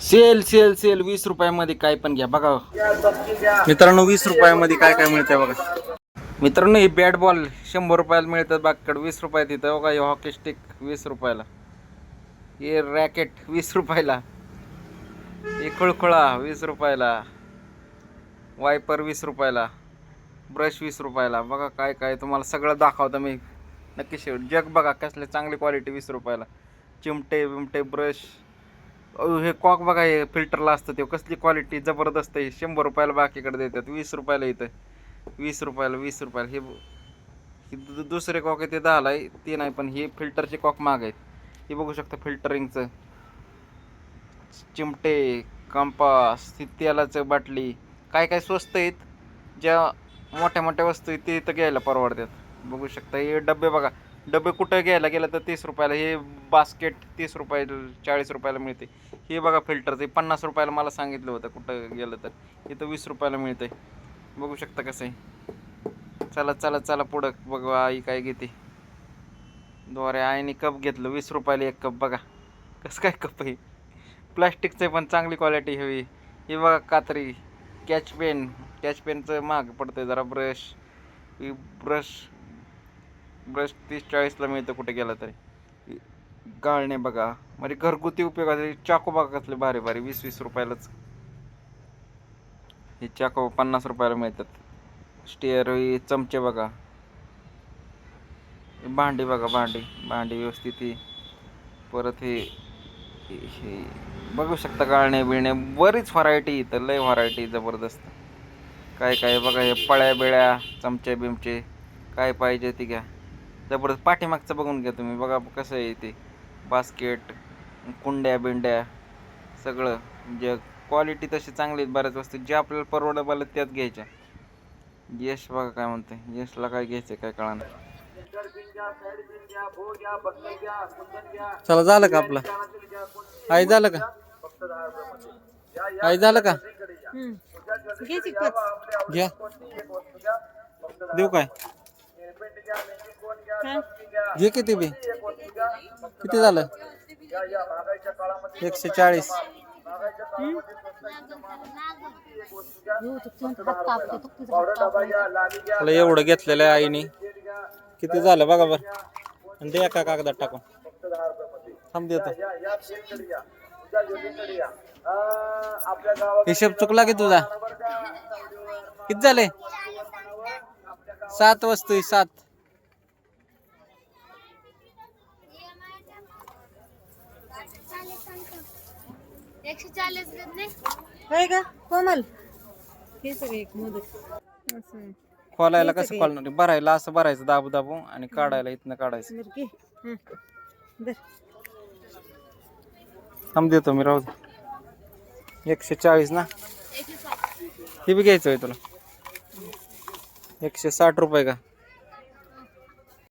Sale sale sale 20 रुपयामध्ये काय पण घ्या बघा मित्रांनो. 20 रुपयामध्ये काय काय मिळतंय बघा मित्रांनो. ही बॅट बॉल 100 रुपयाला मिळतात बाकीकडे 20 रुपयात इथं बघा. हे हॉकी स्टिक 20 रुपयाला. हे रॅकेट 20 रुपयाला. हे खुळखुळा 20 रुपयाला. वायपर 20 रुपयाला. ब्रश 20 रुपयाला. बघा काय काय तुम्हाला सगळं दाखवतं मी नक्की शेवट. जग बघा कसले चांगली क्वालिटी 20 रुपयाला. चिमटे बिमटे ब्रश. हे कॉक बघा हे फिल्टरला असतं ते कसली क्वालिटी जबरदस्त आहे. 100 रुपयाला बाकीकडे देतात 20 रुपयाला इथं. 20 रुपयाला 20 रुपयाला. हे दुसरे कॉक आहे ते 10ला आहे ते नाही पण हे फिल्टरचे कॉक महाग आहेत. हे बघू शकता फिल्टरिंगचं. चिमटे कंपास तेलाचं बाटली काय काय स्वस्त आहेत. ज्या मोठ्या मोठ्या वस्तू आहेत ते इथं घ्यायला परवडतात. बघू शकता हे डबे बघा. डबे कुठं घ्यायला गेलं तर 30 रुपयाला. हे बास्केट 30 रुपयाला 40 रुपयाला मिळते. हे बघा फिल्टरचं 50 रुपयाला मला सांगितलं होतं कुठं गेलं तर. इथं 20 रुपयाला मिळतंय. बघू शकता कसं आहे. चला चला चला पुढं बघू आई काय घेते. द्वारे आईने कप घेतलं 20 रुपयाला एक कप. बघा कसं काय कप आहे. प्लास्टिकचं पण चांगली क्वालिटी हवी. हे बघा कात्री. कॅच पेनचं महाग पडतं जरा. ब्रश 30-40ला मिळतं कुठे गेला तरी. गाळणे बघा म्हणजे घरगुती उपयोगाचे. चाकू बघा कसले भारी भारी 20-20 रुपयालाच. हे चाकू 50 रुपयाला मिळतात. स्टेअर चमचे बघा. भांडी बघा भांडी व्यवस्थित ही. परत हे बघू शकता गाळणे बिळणे बरीच व्हरायटी इथं. लय व्हरायटी जबरदस्त. काय काय बघा हे पळ्या बिळ्या चमचे बिमचे काय पाहिजे ती घ्या. जबरदस्त. पाठीमागचं बघून घ्या तुम्ही. बघा कसं आहे ते. बास्केट कुंड्या बिंड्या सगळं. जे क्वालिटी तशी चांगली आहेत बऱ्याच वस्तू. जे आपल्याला परवडेबल त्याच घ्यायच्या. यश बघा काय म्हणते. यशला काय घ्यायचं काय कळणार. चला झालं का आपलं. आई झालं का. आई झालं का. घ्या देऊ काय. घे किती बी. किती झालं. 140. एवढं घेतलेलं आहे आईने. किती झालं बघा बरं. आणि दे एका कागदात टाकून. थांब देतो. हिशोब चुकला की तुझा. किती झाले. 7 वस्तू 7. का कोमल हे सगळे एक मोदक असं खोलायला कसं खोलणार. भरायला असं भरायचं दाबू दाबू आणि काढायला इथनं काढायचं. थांब देतो मी. राहू दे. 140 ना. हे बी घ्यायचं आहे तुला. 160 रुपये का.